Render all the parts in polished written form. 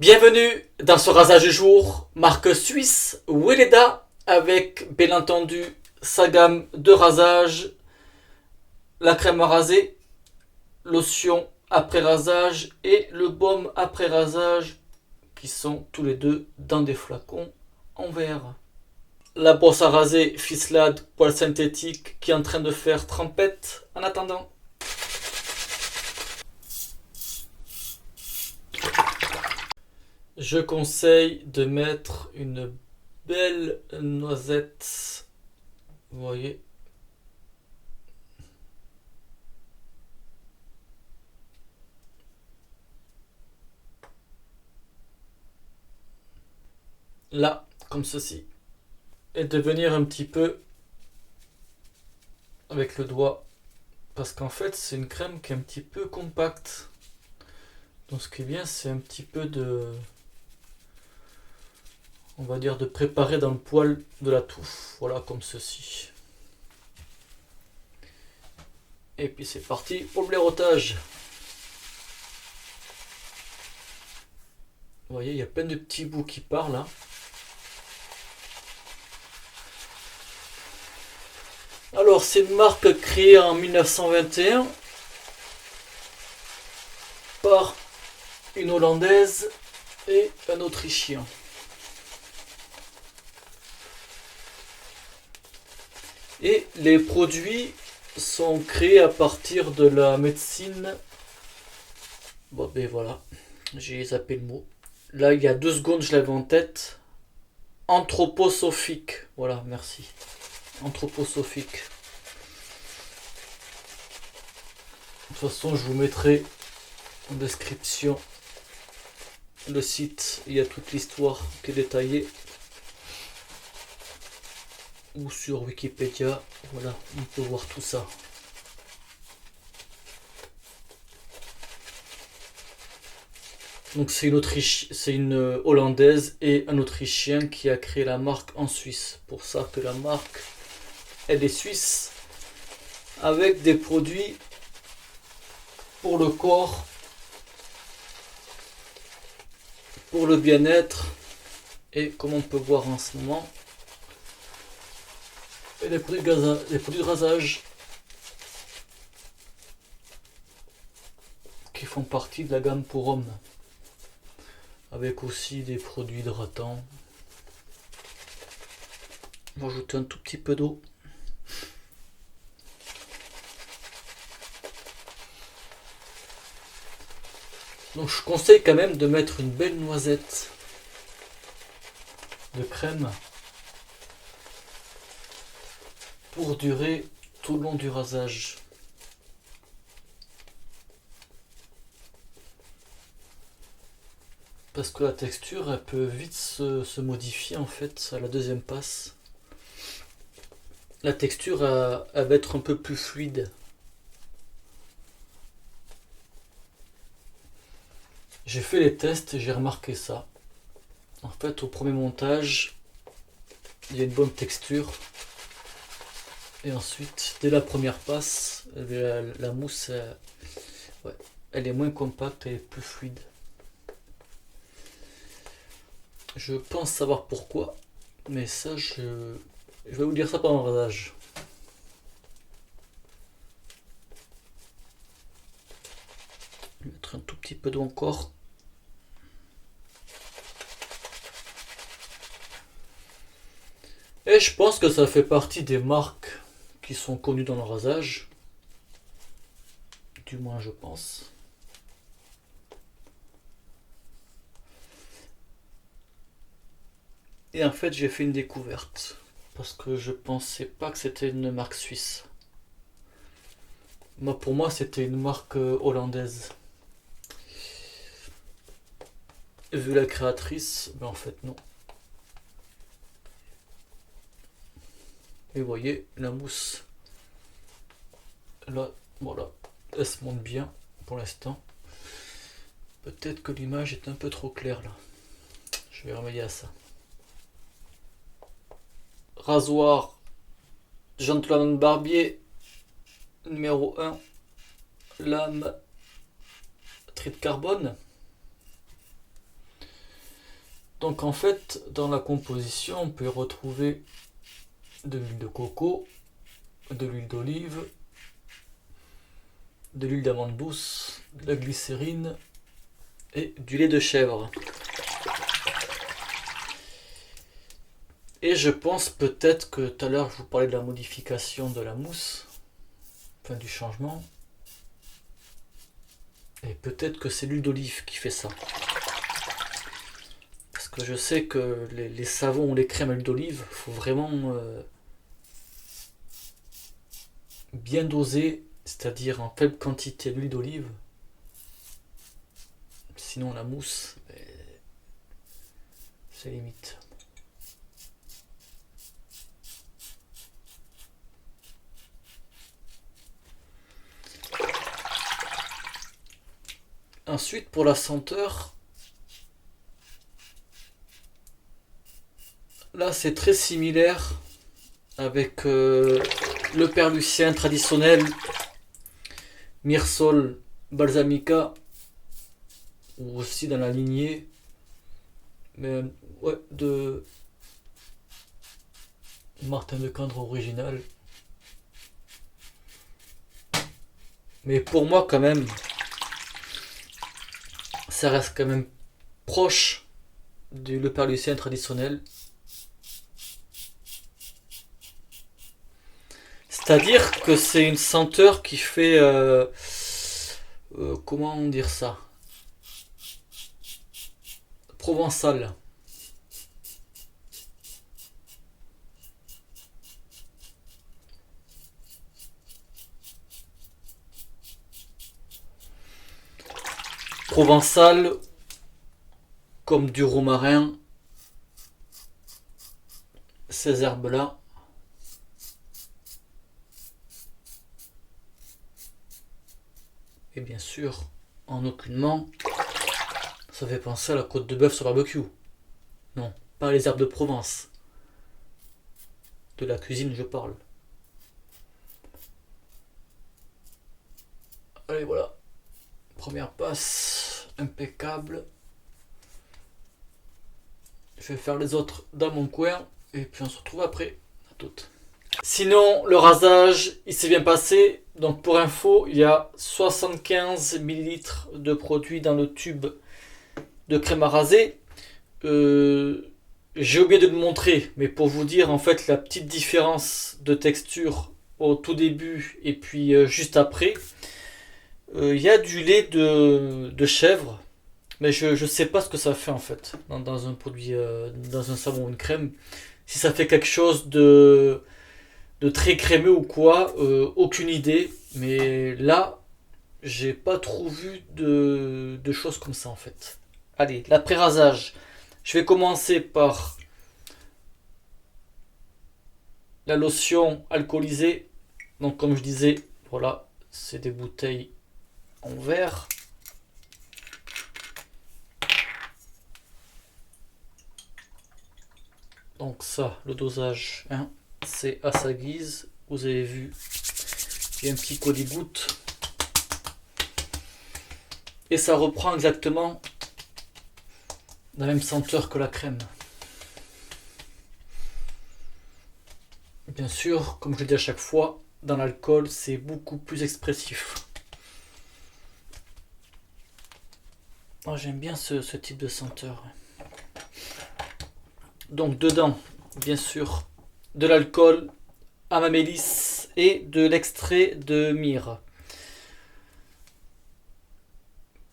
Bienvenue dans ce rasage du jour, marque suisse Weleda, avec bien entendu sa gamme de rasage, la crème à raser, lotion après rasage et le baume après rasage qui sont tous les deux dans des flacons en verre. La brosse à raser Fislade poil synthétique qui est en train de faire trempette en attendant. Je conseille de mettre une belle noisette. Vous voyez. Là, comme ceci. Et de venir un petit peu avec le doigt. Parce qu'en fait, c'est une crème qui est un petit peu compacte. Donc ce qui est bien, c'est un petit peu de... on va dire de préparer dans le poil de la touffe. Voilà, comme ceci. Et puis c'est parti pour le blaireautage. Vous voyez, il y a plein de petits bouts qui partent là. Alors, c'est une marque créée en 1921 par une Hollandaise et un Autrichien. Et les produits sont créés à partir de la médecine. Bon, ben voilà, j'ai zappé le mot. Là, il y a 2 secondes, je l'avais en tête. Anthroposophique. Voilà, merci. Anthroposophique. De toute façon, je vous mettrai en description le site. Il y a toute l'histoire qui est détaillée. Ou sur Wikipédia. Voilà, on peut voir tout ça. Donc c'est une Hollandaise et un Autrichien qui a créé la marque en Suisse. Pour ça que la marque, elle est suisse, avec des produits pour le corps, pour le bien-être, et comme on peut voir en ce moment, et les produits de rasage qui font partie de la gamme pour hommes, avec aussi des produits hydratants. On va ajouter un tout petit peu d'eau. Donc je conseille quand même de mettre une belle noisette de crème pour durer tout le long du rasage. Parce que la texture, elle peut vite se modifier en fait à la deuxième passe. La texture, elle va être un peu plus fluide. J'ai fait les tests et j'ai remarqué ça. En fait, au premier montage, il y a une bonne texture. Et ensuite, dès la première passe, la mousse, ouais, elle est moins compacte, elle est plus fluide. Je pense savoir pourquoi, mais ça, je vais vous dire ça pendant le rasage. Je vais mettre un tout petit peu d'eau encore. Et je pense que ça fait partie des marques qui sont connues dans le rasage. Du moins, je pense. Et en fait, j'ai fait une découverte. Parce que je pensais pas que c'était une marque suisse. Moi, pour moi, c'était une marque hollandaise. Vu la créatrice, mais en fait, non. Et vous voyez, la mousse, là, voilà, elle se monte bien pour l'instant. Peut-être que l'image est un peu trop claire là. Je vais remédier à ça. Rasoir Gentleman Barbier numéro 1, lame tri de carbone. Donc en fait, dans la composition, on peut retrouver de l'huile de coco, de l'huile d'olive, de l'huile d'amande douce, de la glycérine et du lait de chèvre. Et je pense peut-être que tout à l'heure je vous parlais de la modification de la mousse, enfin du changement. Et peut-être que c'est l'huile d'olive qui fait ça. Parce que je sais que les savons ou les crèmes à l'huile d'olive, il faut vraiment bien doser, c'est-à-dire en faible quantité d'huile d'olive. Sinon la mousse, c'est limite. Ensuite, pour la senteur, là c'est très similaire avec le Père-Lucien traditionnel, Mirsol Balsamica, ou aussi dans la lignée mais, ouais, de Martin de Candre original. Mais pour moi quand même, ça reste quand même proche du Le Père-Lucien traditionnel. C'est-à-dire que c'est une senteur qui fait... comment dire ça, provençal. Provençal, comme du romarin, ces herbes-là. Et bien sûr, en aucunement, ça fait penser à la côte de bœuf sur barbecue. Non, pas les herbes de Provence. De la cuisine, je parle. Allez, voilà. Première passe, impeccable. Je vais faire les autres dans mon coin. Et puis on se retrouve après. À toutes. Sinon, le rasage, il s'est bien passé. Donc pour info, il y a 75 ml de produit dans le tube de crème à raser. J'ai oublié de le montrer, mais pour vous dire en fait la petite différence de texture au tout début et puis juste après, il y a du lait de chèvre, mais je sais pas ce que ça fait en fait dans un produit, dans un savon ou une crème. Si ça fait quelque chose de très crémeux ou quoi, aucune idée, mais là j'ai pas trop vu de choses comme ça en fait. Allez, l'après-rasage. Je vais commencer par la lotion alcoolisée. Donc comme je disais, voilà, c'est des bouteilles en verre. Donc ça, le dosage, hein, c'est à sa guise. Vous avez vu, il y a un petit collet-goutte. Et ça reprend exactement la même senteur que la crème. Bien sûr, comme je le dis à chaque fois, dans l'alcool, c'est beaucoup plus expressif. Oh, j'aime bien ce type de senteur. Donc dedans, bien sûr, de l'alcool, amamélis et de l'extrait de myrrhe.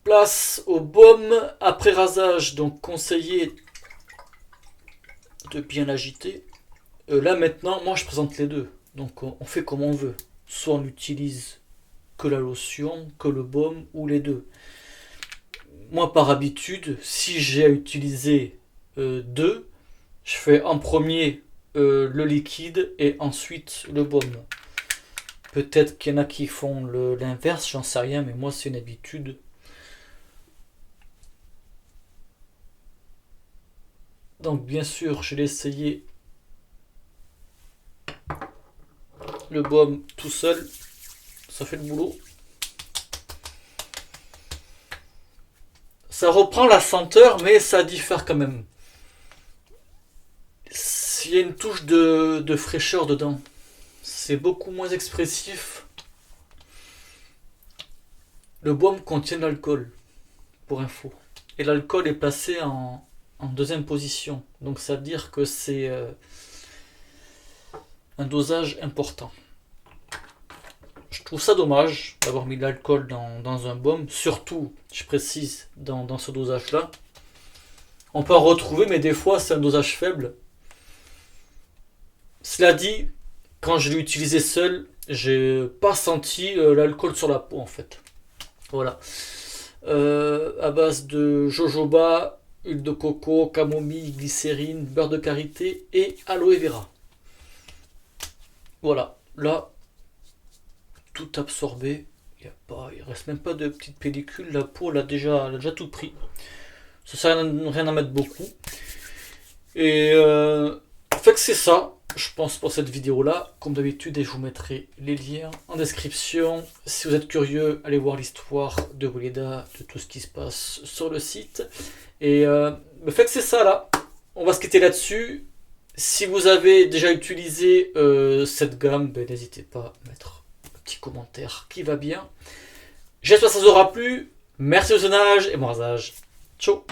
Place au baume après rasage, donc conseillé de bien l'agiter. Là maintenant, moi je présente les deux, donc on fait comme on veut. Soit on utilise que la lotion, que le baume ou les deux. Moi par habitude, si j'ai à utiliser deux, je fais en premier le liquide et ensuite le baume. Peut-être qu'il y en a qui font l'inverse, j'en sais rien, mais moi c'est une habitude. Donc bien sûr, je l'ai essayé le baume tout seul, ça fait le boulot. Ça reprend la senteur, mais ça diffère quand même. il y a une touche de fraîcheur dedans. C'est beaucoup moins expressif. Le baume contient de l'alcool, pour info. Et l'alcool est placé en deuxième position. Donc ça veut dire que c'est un dosage important. Je trouve ça dommage d'avoir mis de l'alcool dans un baume, surtout, je précise, dans ce dosage-là. On peut en retrouver, mais des fois c'est un dosage faible. Cela dit, quand je l'ai utilisé seul, j'ai pas senti l'alcool sur la peau en fait. Voilà. À base de jojoba, huile de coco, camomille, glycérine, beurre de karité et aloe vera. Voilà. Là, tout absorbé. Il reste même pas de petite pellicule. La peau elle a déjà tout pris. Ça sert à rien à mettre beaucoup. Et fait que c'est ça, je pense, pour cette vidéo là. Comme d'habitude, je vous mettrai les liens en description. Si vous êtes curieux, allez voir l'histoire de Weleda, de tout ce qui se passe sur le site. Et fait que c'est ça là. On va se quitter là-dessus. Si vous avez déjà utilisé cette gamme, n'hésitez pas à mettre un petit commentaire qui va bien. J'espère que ça vous aura plu. Merci au visionnage et bon rasage. Ciao.